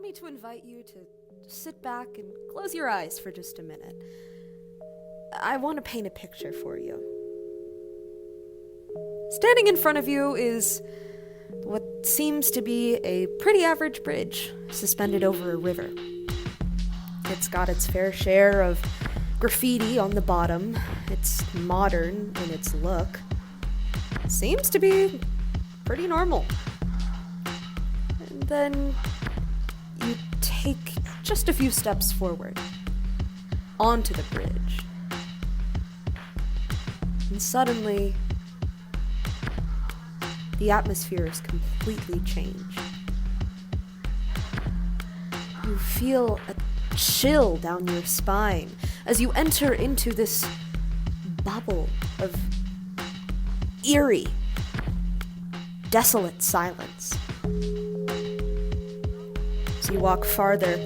me to invite you to sit back and close your eyes for just a minute. I want to paint a picture for you. Standing in front of you is what seems to be a pretty average bridge suspended over a river. It's got its fair share of graffiti on the bottom. It's modern in its look. It seems to be pretty normal. And then you take just a few steps forward onto the bridge. And suddenly, the atmosphere is completely changed. You feel a chill down your spine as you enter into this bubble of eerie, desolate silence. As you walk farther,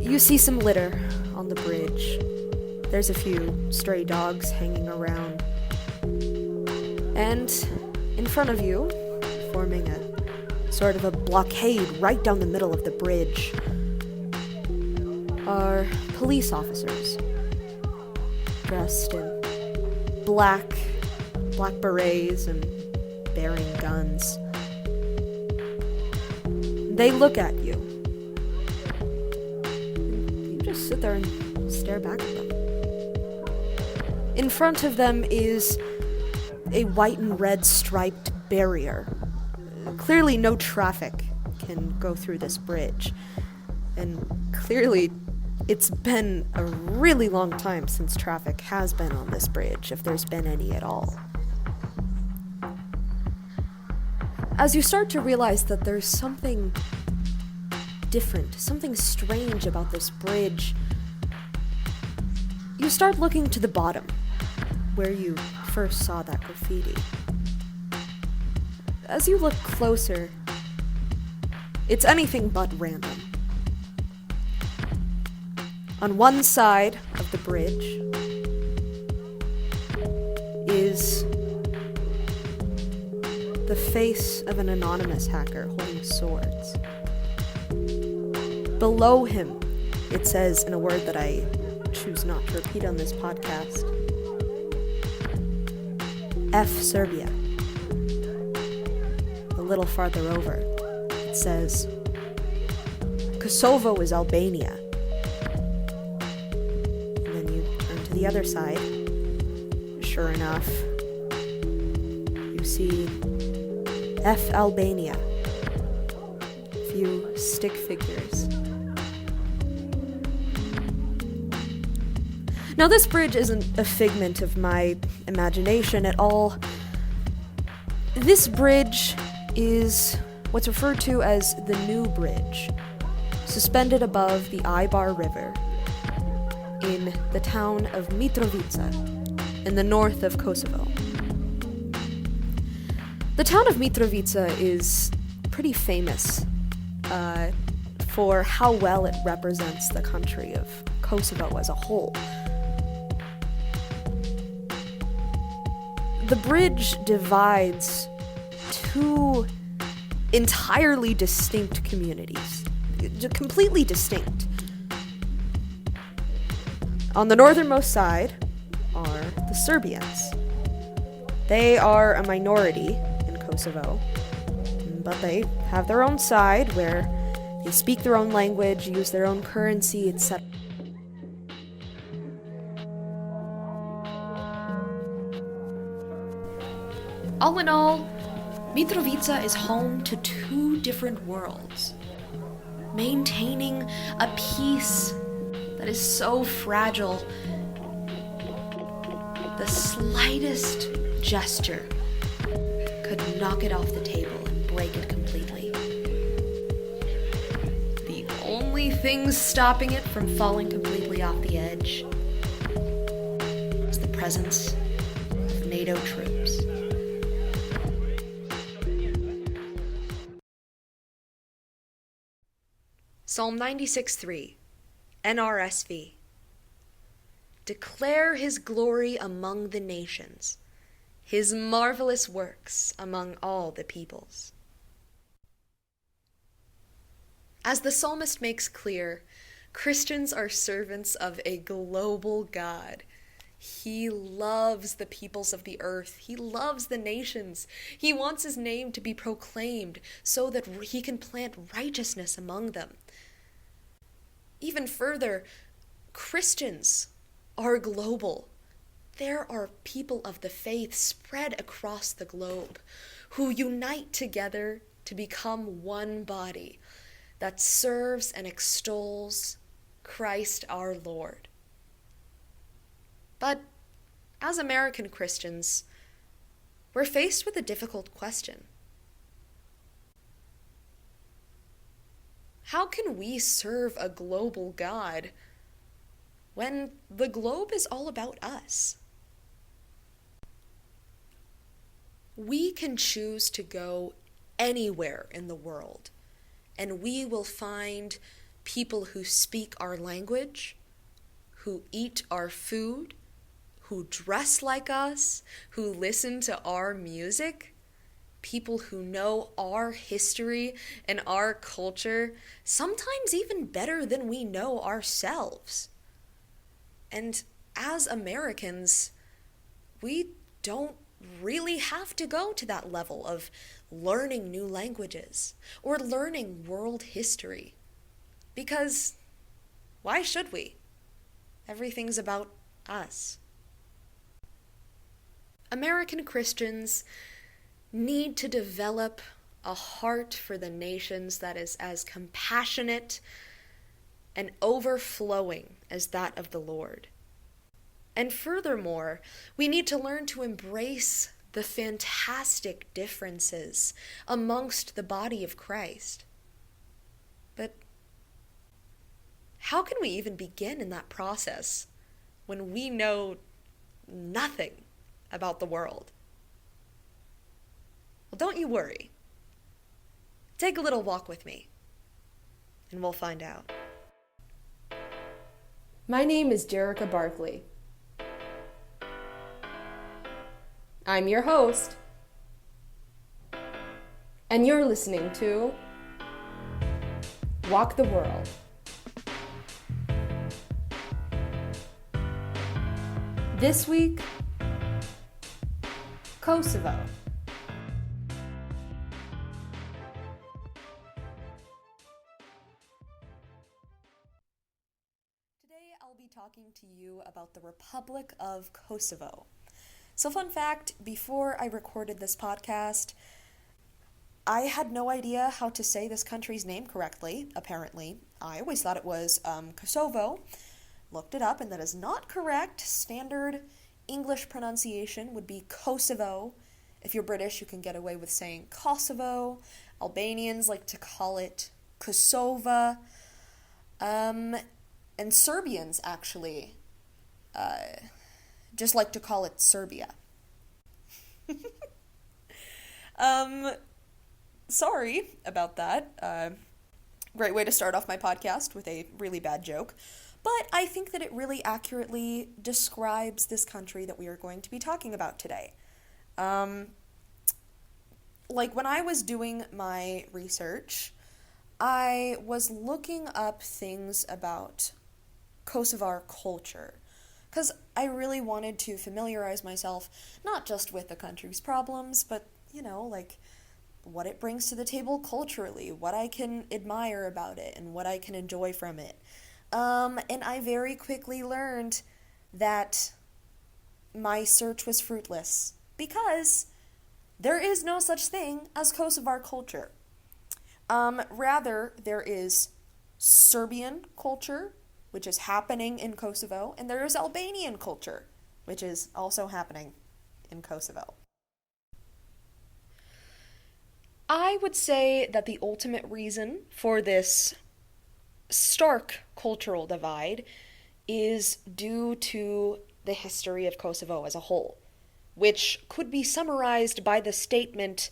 you see some litter on the bridge. There's a few stray dogs hanging around. And in front of you, forming a sort of a blockade right down the middle of the bridge, are police officers dressed in black berets and bearing guns. They look at you. You just sit there and stare back at them. In front of them is a white and red striped barrier. Clearly no traffic can go through this bridge. And clearly it's been a really long time since traffic has been on this bridge, if there's been any at all. As you start to realize that there's something different, something strange about this bridge, you start looking to the bottom, where you first saw that graffiti. As you look closer, it's anything but random. On one side of the bridge is the face of an anonymous hacker holding swords. Below him, it says in a word that I choose not to repeat on this podcast, F Serbia. A little farther over, it says, Kosovo is Albania. And then you turn to the other side. Sure enough, you see F Albania. A few stick figures. Now, this bridge isn't a figment of my imagination at all. This bridge is what's referred to as the New Bridge, suspended above the Ibar River in the town of Mitrovica, in the north of Kosovo. The town of Mitrovica is pretty famous for how well it represents the country of Kosovo as a whole. The bridge divides two entirely distinct communities, completely distinct. On the northernmost side are the Serbians. They are a minority in Kosovo, but they have their own side where they speak their own language, use their own currency, etc. All in all, Mitrovica is home to two different worlds, maintaining a peace that is so fragile. The slightest gesture could knock it off the table and break it completely. The only thing stopping it from falling completely off the edge is the presence of NATO troops. Psalm 96:3, NRSV. Declare his glory among the nations, his marvelous works among all the peoples. As the psalmist makes clear, Christians are servants of a global God. He loves the peoples of the earth. He loves the nations. He wants his name to be proclaimed so that he can plant righteousness among them. Even further, Christians are global. There are people of the faith spread across the globe who unite together to become one body that serves and extols Christ our Lord. But as American Christians, we're faced with a difficult question. How can we serve a global God when the globe is all about us? We can choose to go anywhere in the world, and we will find people who speak our language, who eat our food, who dress like us, who listen to our music, people who know our history and our culture, sometimes even better than we know ourselves. And as Americans, we don't really have to go to that level of learning new languages or learning world history. Because why should we? Everything's about us. American Christians need to develop a heart for the nations that is as compassionate and overflowing as that of the Lord. And furthermore, we need to learn to embrace the fantastic differences amongst the body of Christ. But how can we even begin in that process when we know nothing about the world? Well, don't you worry. Take a little walk with me, and we'll find out. My name is Jerica Barkley. I'm your host, and you're listening to Walk the World. This week, Kosovo. Today I'll be talking to you about the Republic of Kosovo. So fun fact, before I recorded this podcast, I had no idea how to say this country's name correctly, apparently. I always thought it was Kosovo. Looked it up, and that is not correct. Standard English pronunciation would be Kosovo. If you're British, you can get away with saying Kosovo. Albanians like to call it Kosova. And Serbians, actually, just like to call it Serbia. Sorry about that. Great way to start off my podcast with a really bad joke. But I think that it really accurately describes this country that we are going to be talking about today. Like when I was doing my research, I was looking up things about Kosovar culture, because I really wanted to familiarize myself not just with the country's problems, but, like what it brings to the table culturally, what I can admire about it, and what I can enjoy from it. And I very quickly learned that my search was fruitless, because there is no such thing as Kosovar culture. Rather, there is Serbian culture, which is happening in Kosovo, and there is Albanian culture, which is also happening in Kosovo. I would say that the ultimate reason for this stark cultural divide is due to the history of Kosovo as a whole, which could be summarized by the statement,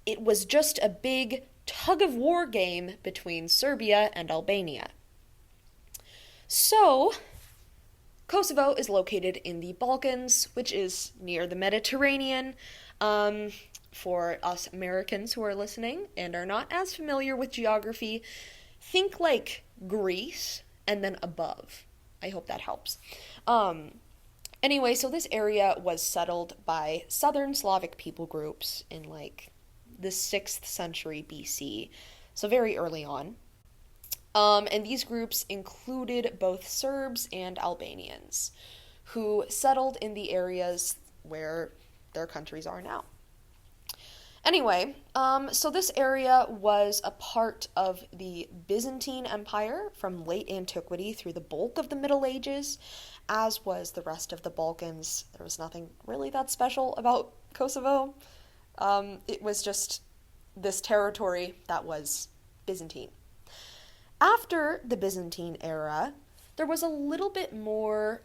it was just a big tug-of-war game between Serbia and Albania. So, Kosovo is located in the Balkans, which is near the Mediterranean, Um, for us Americans who are listening and are not as familiar with geography, think like Greece and then above. I hope that helps. Anyway, so this area was settled by Southern Slavic people groups in like the 6th century BC, so very early on. And these groups included both Serbs and Albanians who settled in the areas where their countries are now. Anyway, so this area was a part of the Byzantine Empire from late antiquity through the bulk of the Middle Ages, as was the rest of the Balkans. There was nothing really that special about Kosovo. It was just this territory that was Byzantine. After the Byzantine era, there was a little bit more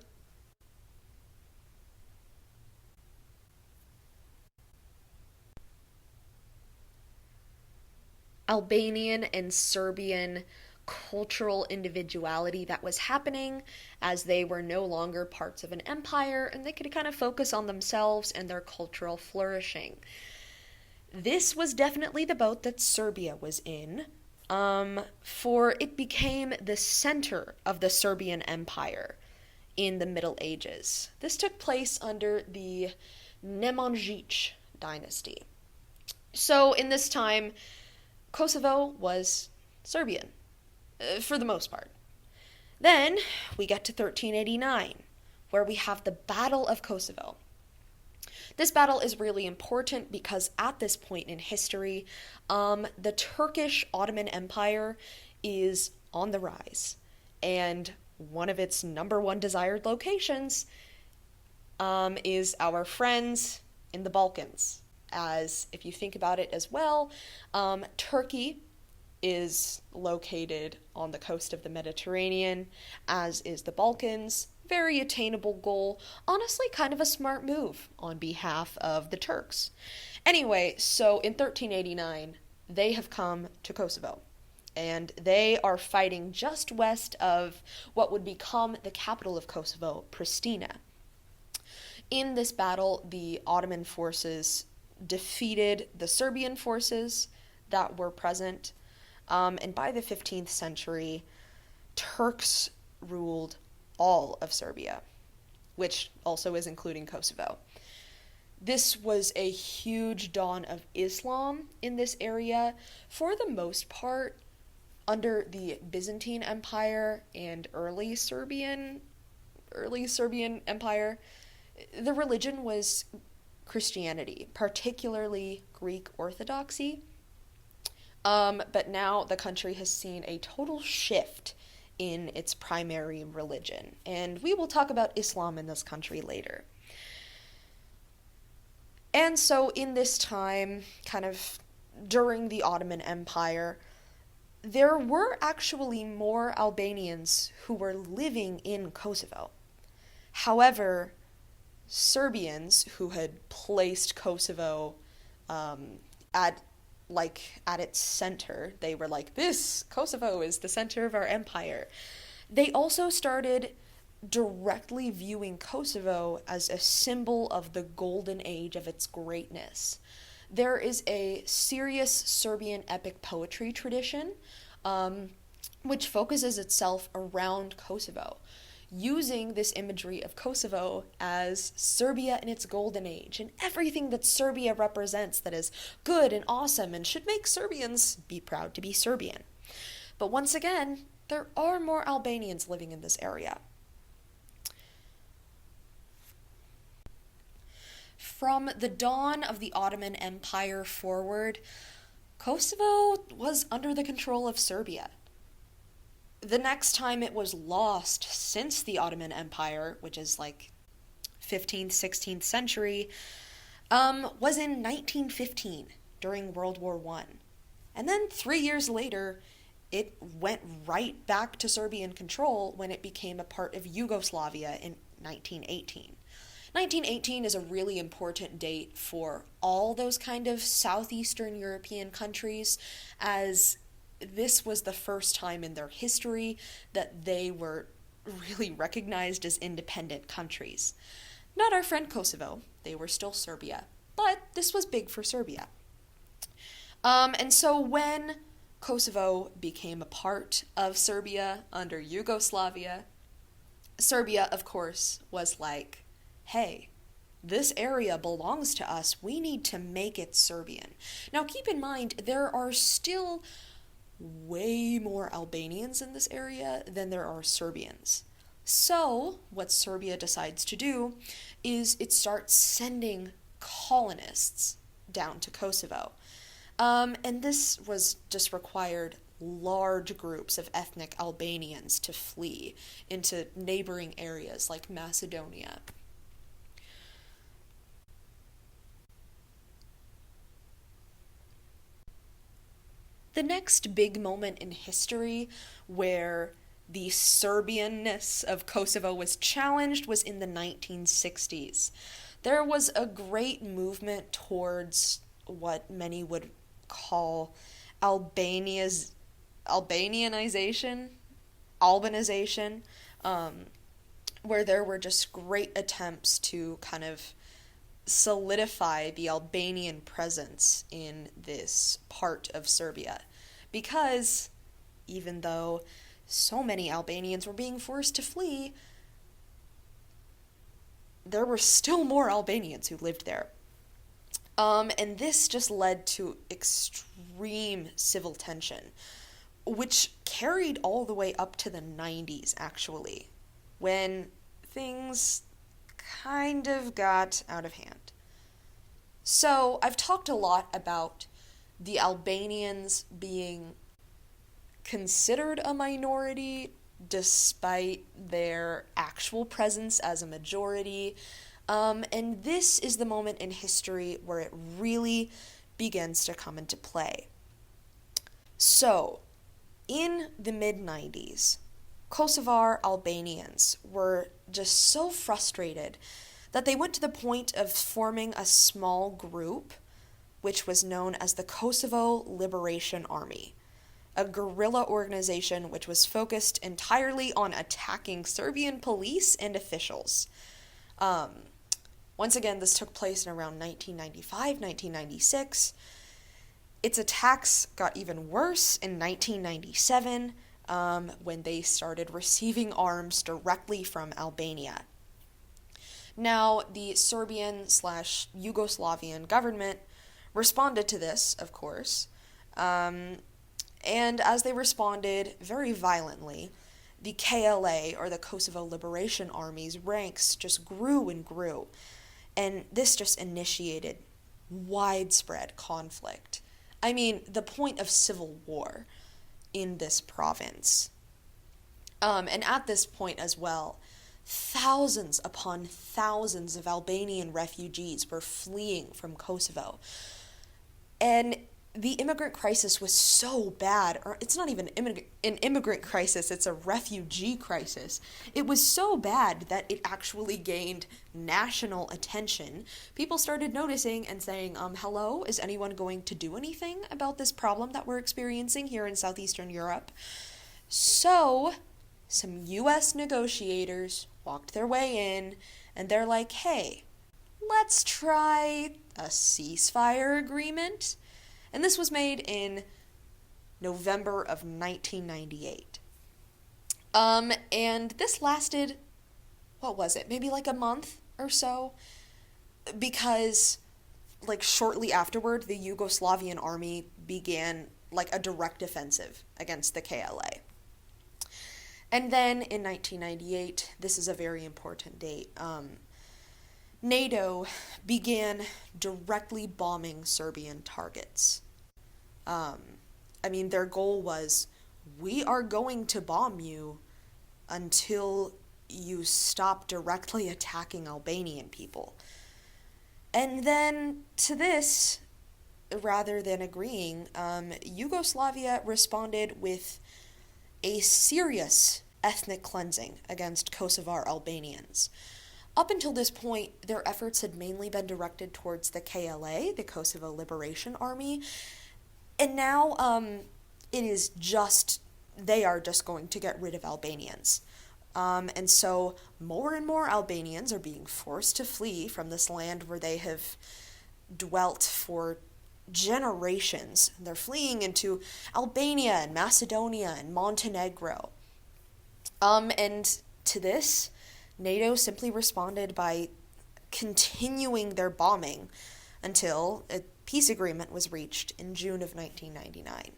Albanian and Serbian cultural individuality that was happening as they were no longer parts of an empire and they could kind of focus on themselves and their cultural flourishing. This was definitely the boat that Serbia was in, for it became the center of the Serbian Empire in the Middle Ages. This took place under the Nemanjić dynasty. So in this time, Kosovo was Serbian, for the most part. Then we get to 1389, where we have the Battle of Kosovo. This battle is really important because at this point in history, the Turkish Ottoman Empire is on the rise, and one of its number one desired locations is our friends in the Balkans. As if you think about it as well, Turkey is located on the coast of the Mediterranean, as is the Balkans. Very attainable goal. Honestly, kind of a smart move on behalf of the Turks. Anyway, so in 1389, they have come to Kosovo, and they are fighting just west of what would become the capital of Kosovo, Pristina. In this battle, the Ottoman forces defeated the Serbian forces that were present, and by the 15th century, Turks ruled all of Serbia, which also is including Kosovo. This was a huge dawn of Islam in this area, for the most part, under the Byzantine Empire and early Serbian Empire. The religion was Christianity, particularly Greek Orthodoxy. But now the country has seen a total shift in its primary religion, and we will talk about Islam in this country later. And so in this time, kind of during the Ottoman Empire, there were actually more Albanians who were living in Kosovo. However, Serbians who had placed Kosovo at its center, they were like, this Kosovo is the center of our empire. They also started directly viewing Kosovo as a symbol of the golden age of its greatness. There is a serious Serbian epic poetry tradition, which focuses itself around Kosovo, using this imagery of Kosovo as Serbia in its golden age, and everything that Serbia represents that is good and awesome and should make Serbians be proud to be Serbian. But once again, there are more Albanians living in this area. From the dawn of the Ottoman Empire forward, Kosovo was under the control of Serbia. The next time it was lost since the Ottoman Empire, which is like 15th, 16th century, was in 1915 during World War I. And then 3 years later, it went right back to Serbian control when it became a part of Yugoslavia in 1918. 1918 is a really important date for all those kind of southeastern European countries, as this was the first time in their history that they were really recognized as independent countries. Not our friend Kosovo, they were still Serbia. But this was big for Serbia. And so when Kosovo became a part of Serbia under Yugoslavia, Serbia, of course, was like, hey, this area belongs to us. We need to make it Serbian. Now, keep in mind, there are still way more Albanians in this area than there are Serbians. So, what Serbia decides to do is it starts sending colonists down to Kosovo. And this was just required large groups of ethnic Albanians to flee into neighboring areas like Macedonia. The next big moment in history where the Serbianness of Kosovo was challenged was in the 1960s. There was a great movement towards what many would call Albanianization, where there were just great attempts to kind of solidify the Albanian presence in this part of Serbia. Because even though so many Albanians were being forced to flee, there were still more Albanians who lived there. And this just led to extreme civil tension, which carried all the way up to the 90s, actually, when things kind of got out of hand. So, I've talked a lot about the Albanians being considered a minority despite their actual presence as a majority. And this is the moment in history where it really begins to come into play. So, in the mid-90s, Kosovar Albanians were just so frustrated that they went to the point of forming a small group, which was known as the Kosovo Liberation Army, a guerrilla organization which was focused entirely on attacking Serbian police and officials. Once again, this took place in around 1995, 1996. Its attacks got even worse in 1997, when they started receiving arms directly from Albania. Now, the Serbian/Yugoslavian government responded to this, of course, and as they responded very violently, the KLA, or the Kosovo Liberation Army's ranks just grew and grew, and this just initiated widespread conflict. I mean, the point of civil war in this province. And at this point as well, thousands upon thousands of Albanian refugees were fleeing from Kosovo. And the immigrant crisis was so bad, or it's not even an immigrant crisis, it's a refugee crisis. It was so bad that it actually gained national attention. People started noticing and saying, hello, is anyone going to do anything about this problem that we're experiencing here in Southeastern Europe? So, some U.S. negotiators walked their way in, and they're like, hey, let's try a ceasefire agreement. And this was made in November of 1998. And this lasted, what was it, maybe like a month or so? Because, like, shortly afterward, the Yugoslavian army began, like, a direct offensive against the KLA. And then in 1998, this is a very important date, NATO began directly bombing Serbian targets. I mean, their goal was, we are going to bomb you until you stop directly attacking Albanian people. And then to this, rather than agreeing, Yugoslavia responded with a serious ethnic cleansing against Kosovar Albanians. Up until this point, their efforts had mainly been directed towards the KLA, the Kosovo Liberation Army, and now they are just going to get rid of Albanians. And so more and more Albanians are being forced to flee from this land where they have dwelt for generations. They're fleeing into Albania and Macedonia and Montenegro. And to this, NATO simply responded by continuing their bombing until a peace agreement was reached in June of 1999.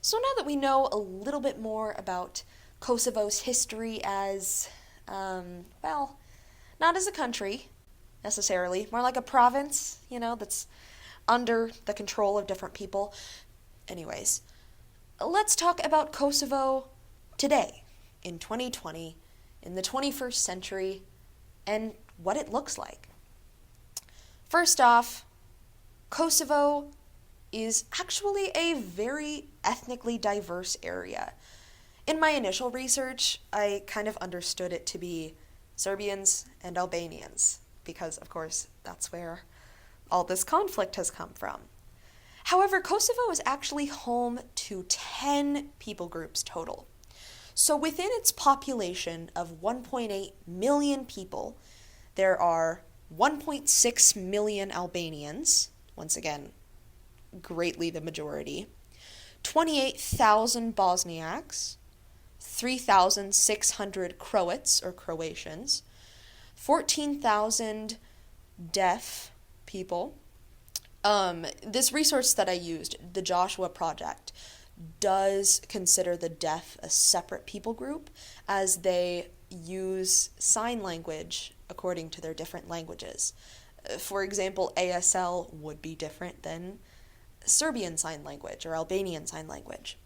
So now that we know a little bit more about Kosovo's history as, well, not as a country, necessarily, more like a province, that's under the control of different people. Anyways, let's talk about Kosovo today, in 2020, in the 21st century, and what it looks like. First off, Kosovo is actually a very ethnically diverse area. In my initial research, I kind of understood it to be Serbians and Albanians, because, of course, that's where all this conflict has come from. However, Kosovo is actually home to 10 people groups total. So within its population of 1.8 million people, there are 1.6 million Albanians, once again, greatly the majority, 28,000 Bosniaks, 3,600 Croats or Croatians, 14,000 deaf people. This resource that I used, the Joshua Project, does consider the deaf a separate people group as they use sign language according to their different languages. For example, ASL would be different than Serbian Sign Language or Albanian Sign Language.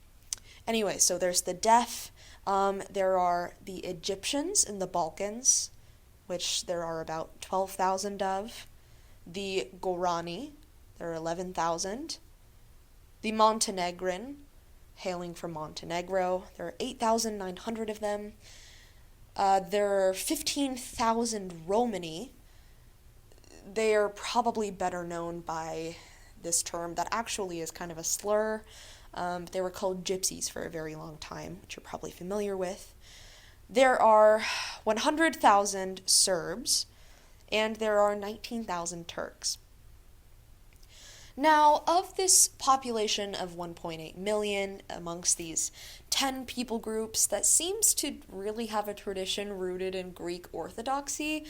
Anyway, so there's the deaf, there are the Egyptians in the Balkans, which there are about 12,000 of, the Gorani, there are 11,000, the Montenegrin, hailing from Montenegro, there are 8,900 of them, there are 15,000 Romani. They are probably better known by this term that actually is kind of a slur. They were called gypsies for a very long time, which you're probably familiar with. There are 100,000 Serbs, and there are 19,000 Turks. Now, of this population of 1.8 million, amongst these 10 people groups that seems to really have a tradition rooted in Greek Orthodoxy,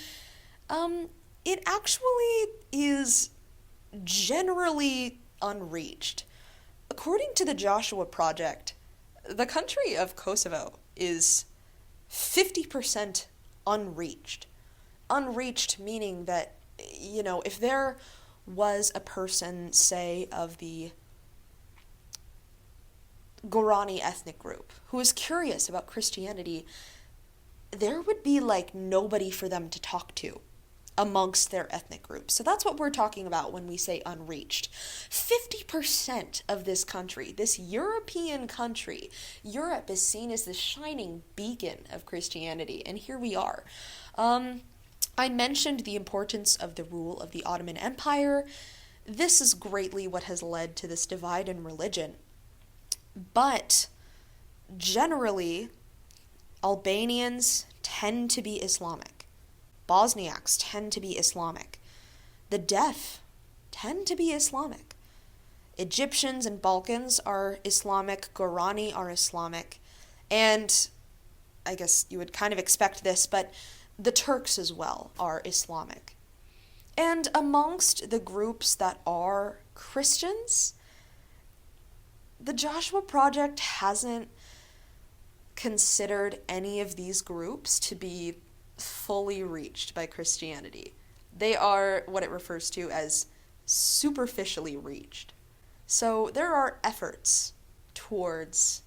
it actually is generally unreached. According to the Joshua Project, the country of Kosovo is 50% unreached. Unreached meaning that, if there was a person, say, of the Gorani ethnic group who was curious about Christianity, there would be nobody for them to talk to amongst their ethnic groups. So that's what we're talking about when we say unreached. 50% of this country, this European country, Europe is seen as the shining beacon of Christianity, and here we are. I mentioned the importance of the rule of the Ottoman Empire. This is greatly what has led to this divide in religion. But generally, Albanians tend to be Islamic. Bosniaks tend to be Islamic. The deaf tend to be Islamic. Egyptians and Balkans are Islamic. Gorani are Islamic. And I guess you would kind of expect this, but the Turks as well are Islamic. And amongst the groups that are Christians, the Joshua Project hasn't considered any of these groups to be fully reached by Christianity. They are what it refers to as superficially reached. So there are efforts towards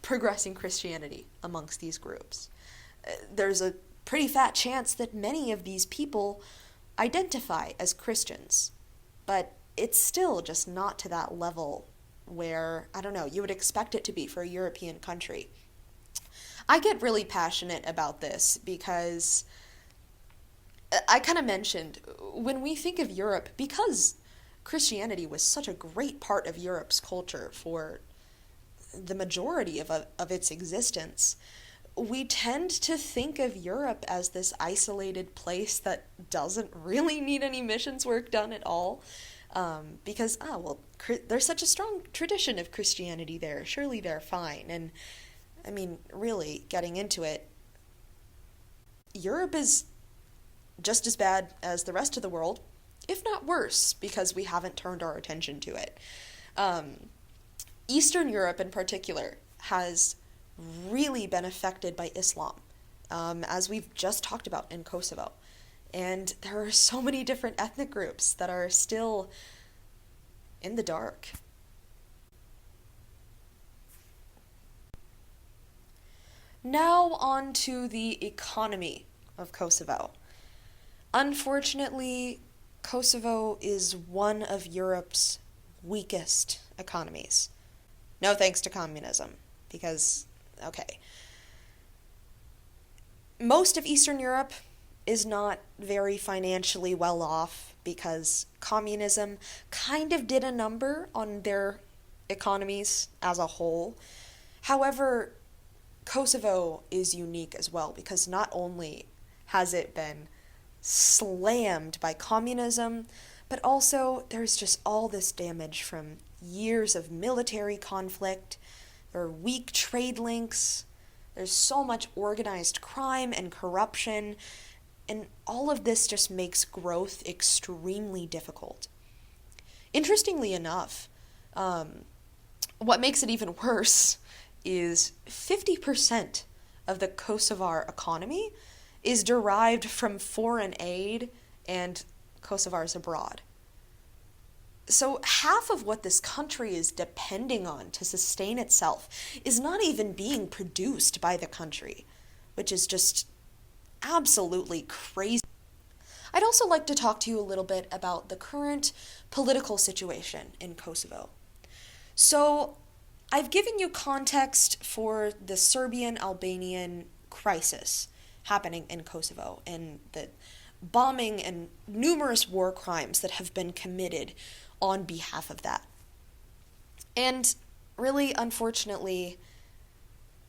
progressing Christianity amongst these groups. There's a pretty fat chance that many of these people identify as Christians, but it's still just not to that level where, you would expect it to be for a European country. I get really passionate about this because I kind of mentioned when we think of Europe, because Christianity was such a great part of Europe's culture for the majority of its existence, we tend to think of Europe as this isolated place that doesn't really need any missions work done at all. Because, there's such a strong tradition of Christianity there. Surely they're fine. And, I mean, really, getting into it, Europe is just as bad as the rest of the world, if not worse, because we haven't turned our attention to it. Eastern Europe, in particular, has really been affected by Islam, as we've just talked about in Kosovo. And there are so many different ethnic groups that are still in the dark. Now on to the economy of Kosovo. Unfortunately, Kosovo is one of Europe's weakest economies. No thanks to communism, because, okay. Most of Eastern Europe is not very financially well off because communism kind of did a number on their economies as a whole. However, Kosovo is unique as well because not only has it been slammed by communism, but also there's just all this damage from years of military conflict, there are weak trade links, there's so much organized crime and corruption, and all of this just makes growth extremely difficult. Interestingly enough, what makes it even worse is 50% of the Kosovar economy is derived from foreign aid and Kosovars abroad. So half of what this country is depending on to sustain itself is not even being produced by the country, which is just absolutely crazy. I'd also like to talk to you a little bit about the current political situation in Kosovo. So, I've given you context for the Serbian-Albanian crisis happening in Kosovo and the bombing and numerous war crimes that have been committed on behalf of that. And really, unfortunately,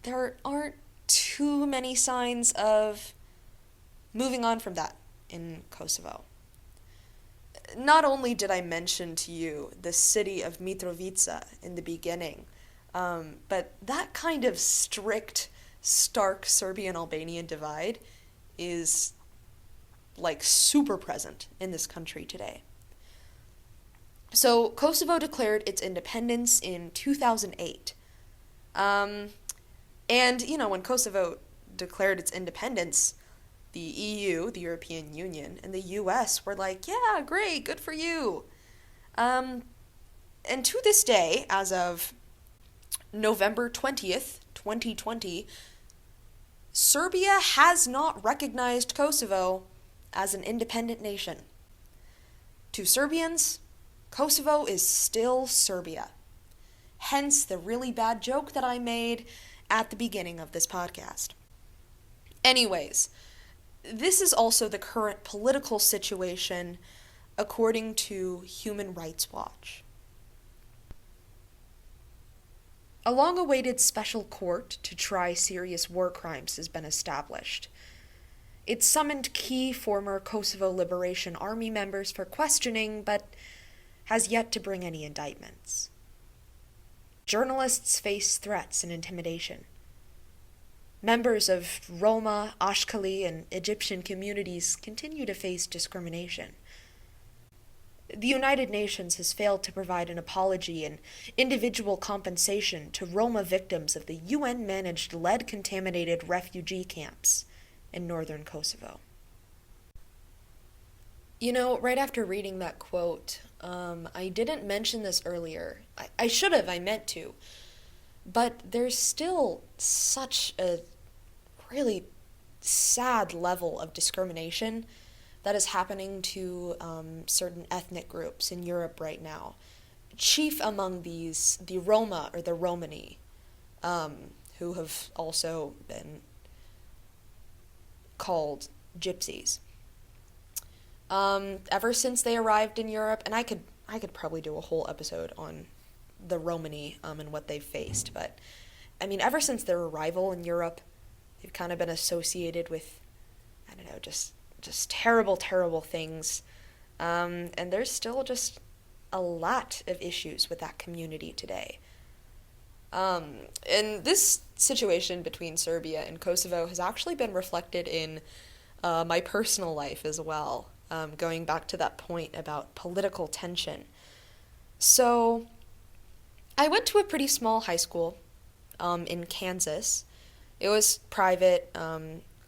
there aren't too many signs of moving on from that in Kosovo. Not only did I mention to you the city of Mitrovica in the beginning, but that kind of strict, stark Serbian-Albanian divide is like super present in this country today. So Kosovo declared its independence in 2008. And, when Kosovo declared its independence, the EU, the European Union, and the US were like, yeah, great, good for you. And to this day, as of November 20th, 2020, Serbia has not recognized Kosovo as an independent nation. To Serbians, Kosovo is still Serbia. Hence the really bad joke that I made at the beginning of this podcast. Anyways, this is also the current political situation according to Human Rights Watch. A long-awaited special court to try serious war crimes has been established. It summoned key former Kosovo Liberation Army members for questioning, but has yet to bring any indictments. Journalists face threats and intimidation. Members of Roma, Ashkali, and Egyptian communities continue to face discrimination. The United Nations has failed to provide an apology and individual compensation to Roma victims of the UN-managed lead-contaminated refugee camps in northern Kosovo. Right after reading that quote, I didn't mention this earlier. I should have, I meant to. But there's still such a really sad level of discrimination that is happening to certain ethnic groups in Europe right now. Chief among these, the Roma or the Romani, who have also been called gypsies. Ever since they arrived in Europe, and I could probably do a whole episode on the Romani and what they've faced, but ever since their arrival in Europe, They've kind of been associated with, I don't know, just terrible, terrible things. And there's still just a lot of issues with that community today. And this situation between Serbia and Kosovo has actually been reflected in my personal life as well, going back to that point about political tension. So, I went to a pretty small high school in Kansas. It was private,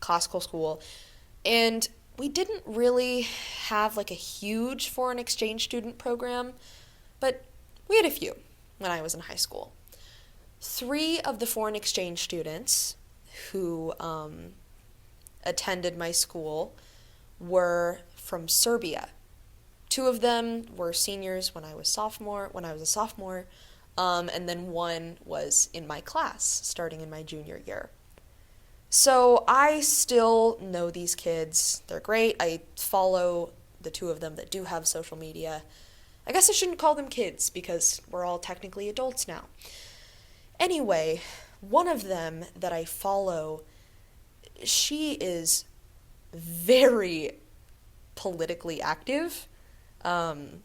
classical school, and we didn't really have like a huge foreign exchange student program, but we had a few when I was in high school. 3 of the foreign exchange students who attended my school were from Serbia. 2 of them were seniors when I was a sophomore, and then 1 was in my class starting in my junior year. So I still know these kids. They're great. I follow the 2 of them that do have social media. I guess I shouldn't call them kids because we're all technically adults now. Anyway, one of them that I follow, she is very politically active. And,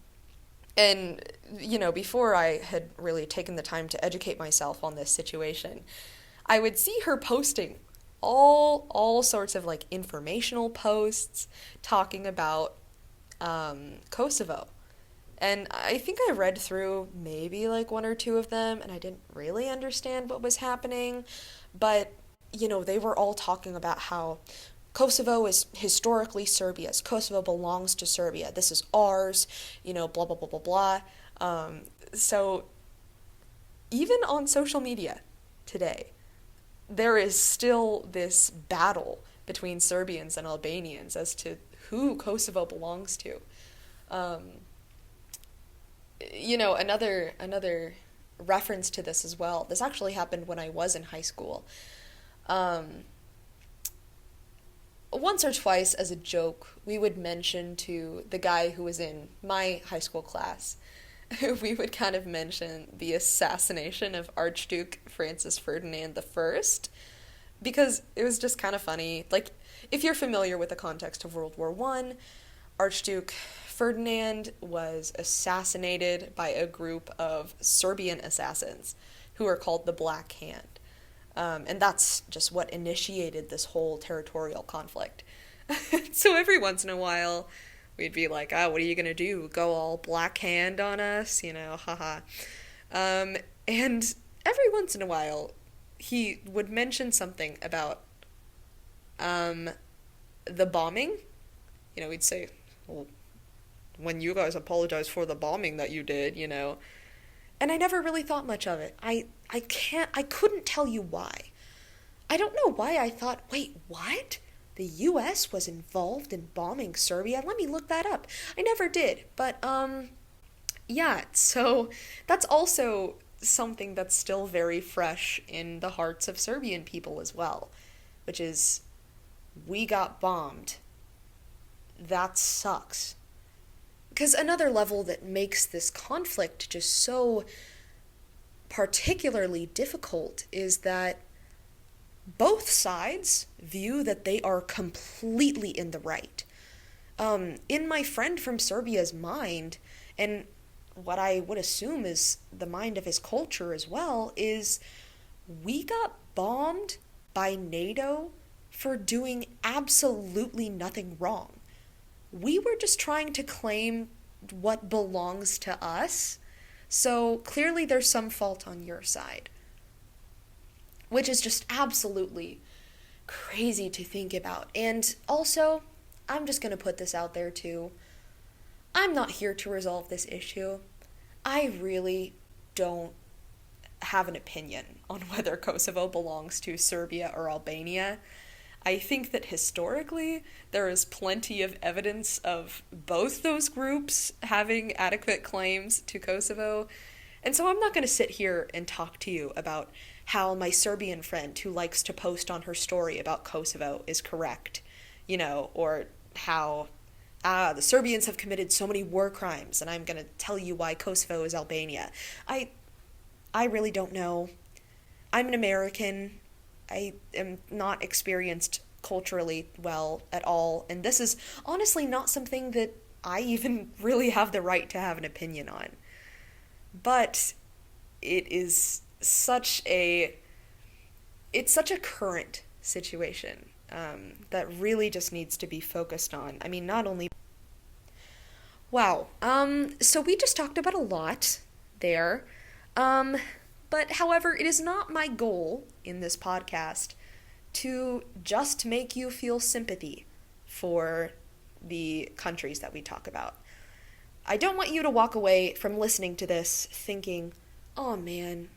before I had really taken the time to educate myself on this situation, I would see her posting all sorts of like informational posts talking about Kosovo. And I think I read through maybe like 1 or 2 of them, and I didn't really understand what was happening. But, they were all talking about how Kosovo is historically Serbia's. Kosovo belongs to Serbia. This is ours, blah, blah, blah, blah, blah. So even on social media today, there is still this battle between Serbians and Albanians as to who Kosovo belongs to. Another reference to this as well. This actually happened when I was in high school. Once or twice as a joke, we would mention to the guy who was in my high school class, we would kind of mention the assassination of Archduke Francis Ferdinand I, because it was just kind of funny. Like, if you're familiar with the context of World War I, Archduke Ferdinand was assassinated by a group of Serbian assassins who are called the Black Hand. And that's just what initiated this whole territorial conflict. So every once in a while, we'd be like, what are you gonna do? Go all Black Hand on us? Haha. And every once in a while, he would mention something about the bombing. We'd say, well, when you guys apologize for the bombing that you did, And I never really thought much of it. I couldn't tell you why. I don't know why I thought, wait, what? The U.S. was involved in bombing Serbia? Let me look that up. I never did, but, yeah, so that's also something that's still very fresh in the hearts of Serbian people as well, which is, we got bombed. That sucks. Because another level that makes this conflict just so particularly difficult is that both sides view that they are completely in the right. In my friend from Serbia's mind, and what I would assume is the mind of his culture as well, is we got bombed by NATO for doing absolutely nothing wrong. We were just trying to claim what belongs to us, so clearly there's some fault on your side. Which is just absolutely crazy to think about. And also, I'm just going to put this out there too. I'm not here to resolve this issue. I really don't have an opinion on whether Kosovo belongs to Serbia or Albania. I think that historically, there is plenty of evidence of both those groups having adequate claims to Kosovo. And so I'm not going to sit here and talk to you about how my Serbian friend who likes to post on her story about Kosovo is correct, or how the Serbians have committed so many war crimes, and I'm going to tell you why Kosovo is Albania. I really don't know. I'm an American. I am not experienced culturally well at all, and this is honestly not something that I even really have the right to have an opinion on. But it is such a it's such a current situation that really just needs to be focused on. I mean, not only wow. So we just talked about a lot there. But however, it is not my goal in this podcast to just make you feel sympathy for the countries that we talk about. I don't want you to walk away from listening to this thinking, oh man,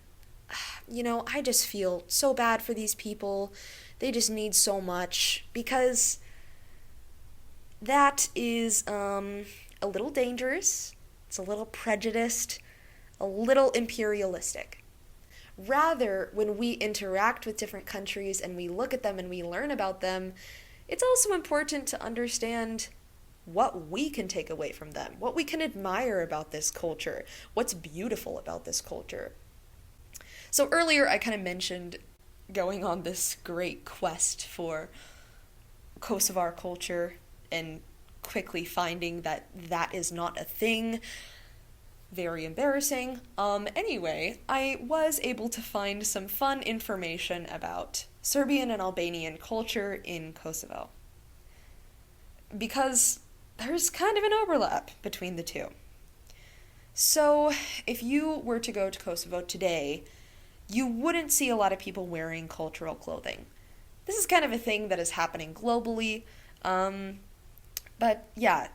I just feel so bad for these people. They just need so much. Because that is a little dangerous. It's a little prejudiced, a little imperialistic. Rather, when we interact with different countries and we look at them and we learn about them, it's also important to understand what we can take away from them, what we can admire about this culture, what's beautiful about this culture. So earlier I kind of mentioned going on this great quest for Kosovar culture and quickly finding that that is not a thing. Very embarrassing. Anyway, I was able to find some fun information about Serbian and Albanian culture in Kosovo. Because there's kind of an overlap between the two. So, if you were to go to Kosovo today, you wouldn't see a lot of people wearing cultural clothing. This is kind of a thing that is happening globally. But yeah,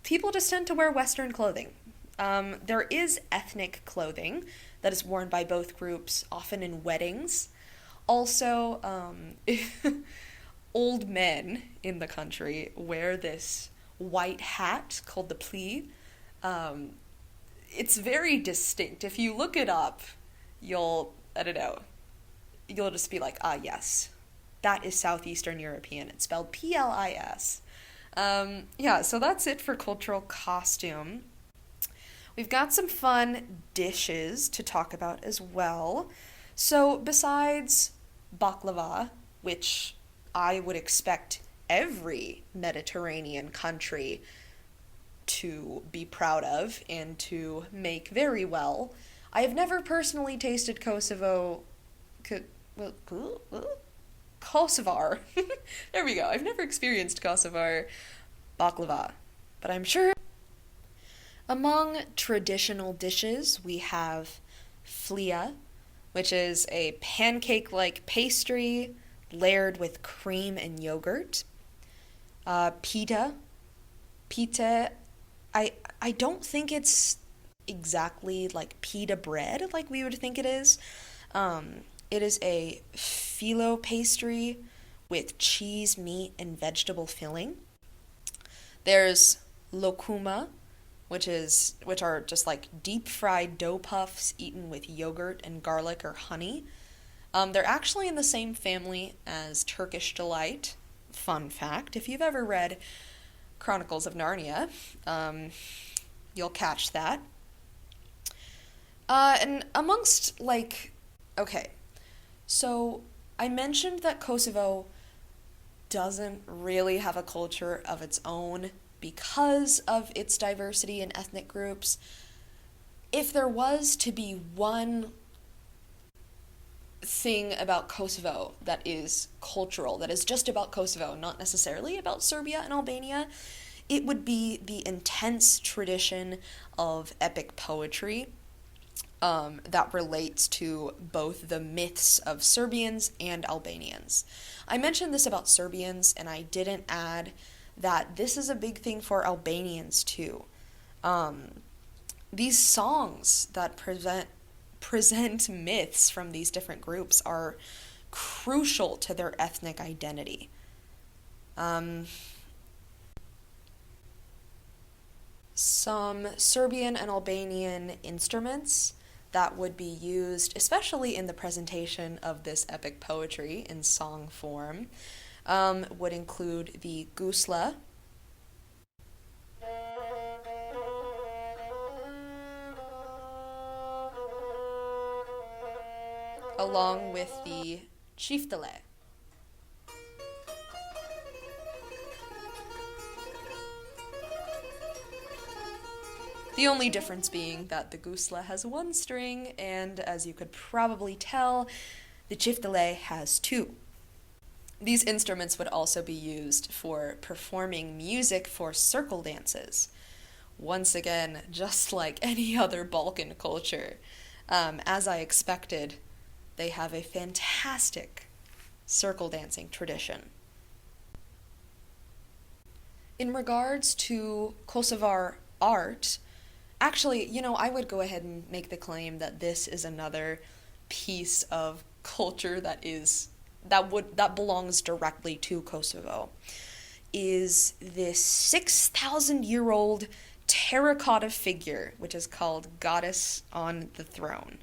people just tend to wear Western clothing. There is ethnic clothing that is worn by both groups, often in weddings. Also, old men in the country wear this white hat called the plea. It's very distinct. If you look it up, you'll just be like, ah, yes, that is Southeastern European. It's spelled Plis. Yeah, so that's it for cultural costume. We've got some fun dishes to talk about as well. So besides baklava, which I would expect every Mediterranean country to be proud of and to make very well, I have never personally tasted Kosovar. There we go. I've never experienced Kosovar baklava, but I'm sure. Among traditional dishes, we have flia, which is a pancake-like pastry layered with cream and yogurt. Pita. Pita, I don't think it's exactly like pita bread like we would think it is. It is a phyllo pastry with cheese, meat, and vegetable filling. There's lokuma, which are just like deep fried dough puffs eaten with yogurt and garlic or honey. They're actually in the same family as Turkish delight. Fun fact, if you've ever read Chronicles of Narnia, you'll catch that. And amongst okay, so I mentioned that Kosovo doesn't really have a culture of its own because of its diversity in ethnic groups. If there was to be one thing about Kosovo that is cultural, that is just about Kosovo, not necessarily about Serbia and Albania, it would be the intense tradition of epic poetry that relates to both the myths of Serbians and Albanians. I mentioned this about Serbians, and I didn't add that this is a big thing for Albanians too. These songs that present myths from these different groups are crucial to their ethnic identity. Some Serbian and Albanian instruments that would be used, especially in the presentation of this epic poetry in song form, would include the gusla, along with the Çiftele. The only difference being that the gusle has one string, and as you could probably tell, the çiftele has two. These instruments would also be used for performing music for circle dances. Once again, just like any other Balkan culture, as I expected, they have a fantastic circle dancing tradition. In regards to Kosovar art, actually, I would go ahead and make the claim that this is another piece of culture that belongs directly to Kosovo, is this 6,000-year-old terracotta figure, which is called Goddess on the Throne.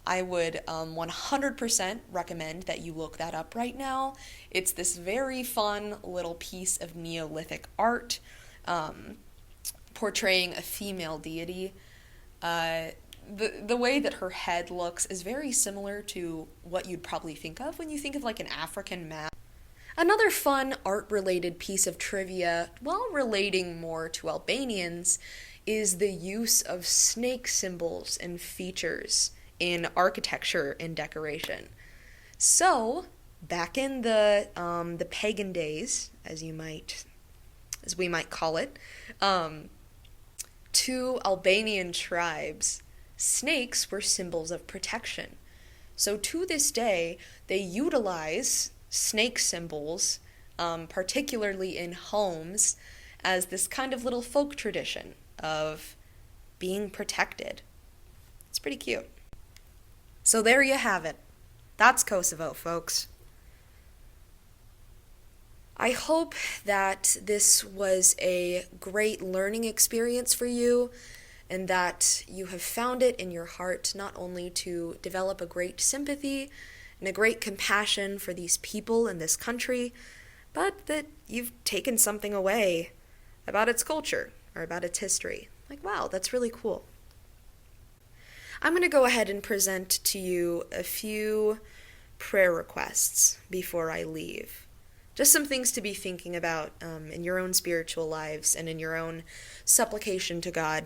I would 100% recommend that you look that up right now. It's this very fun little piece of Neolithic art portraying a female deity. The way that her head looks is very similar to what you'd probably think of when you think of like an African map. Another fun art-related piece of trivia, while relating more to Albanians, is the use of snake symbols and features in architecture and decoration. So, back in the pagan days, as we might call it, to Albanian tribes, snakes were symbols of protection. So to this day, they utilize snake symbols, particularly in homes, as this kind of little folk tradition of being protected. It's pretty cute. So there you have it. That's Kosovo, folks. I hope that this was a great learning experience for you, and that you have found it in your heart not only to develop a great sympathy and a great compassion for these people in this country, but that you've taken something away about its culture or about its history. Like, wow, that's really cool. I'm going to go ahead and present to you a few prayer requests before I leave. Just some things to be thinking about in your own spiritual lives and in your own supplication to God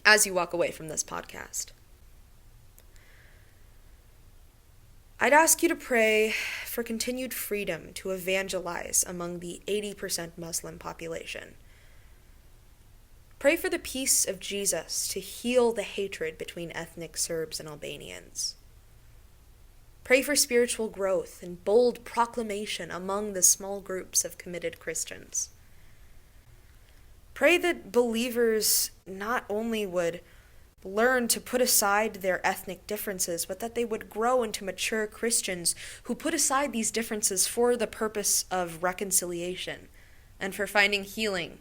as you walk away from this podcast. I'd ask you to pray for continued freedom to evangelize among the 80% Muslim population. Pray for the peace of Jesus to heal the hatred between ethnic Serbs and Albanians. Pray for spiritual growth and bold proclamation among the small groups of committed Christians. Pray that believers not only would learn to put aside their ethnic differences, but that they would grow into mature Christians who put aside these differences for the purpose of reconciliation and for finding healing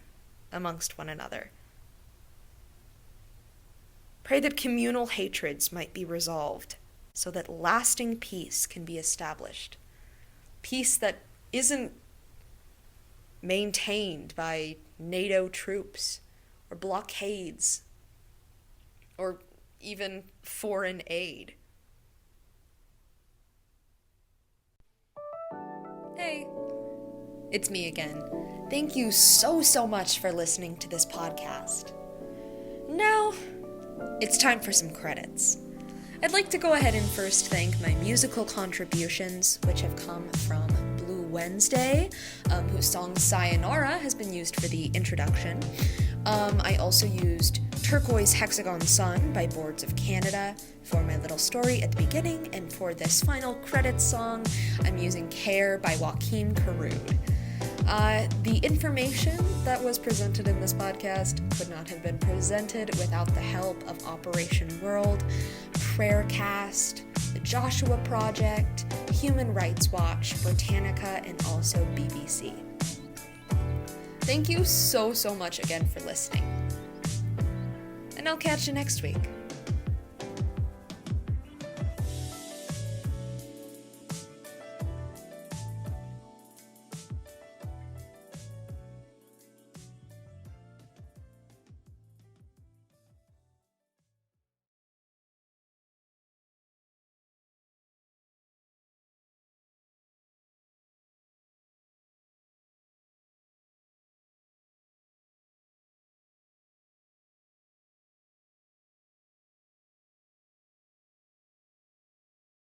amongst one another. Pray that communal hatreds might be resolved so that lasting peace can be established. Peace that isn't maintained by NATO troops or blockades or even foreign aid. Hey, it's me again. Thank you so much for listening to this podcast. Now, it's time for some credits. I'd like to go ahead and first thank my musical contributions, which have come from Blue Wednesday, whose song Sayonara has been used for the introduction. I also used Turquoise Hexagon Sun by Boards of Canada for my little story at the beginning, and for this final credits song, I'm using Care by Joaquin Caroud. The information that was presented in this podcast could not have been presented without the help of Operation World, Prayercast, the Joshua Project, Human Rights Watch, Britannica, and also BBC. Thank you so much again for listening. And I'll catch you next week.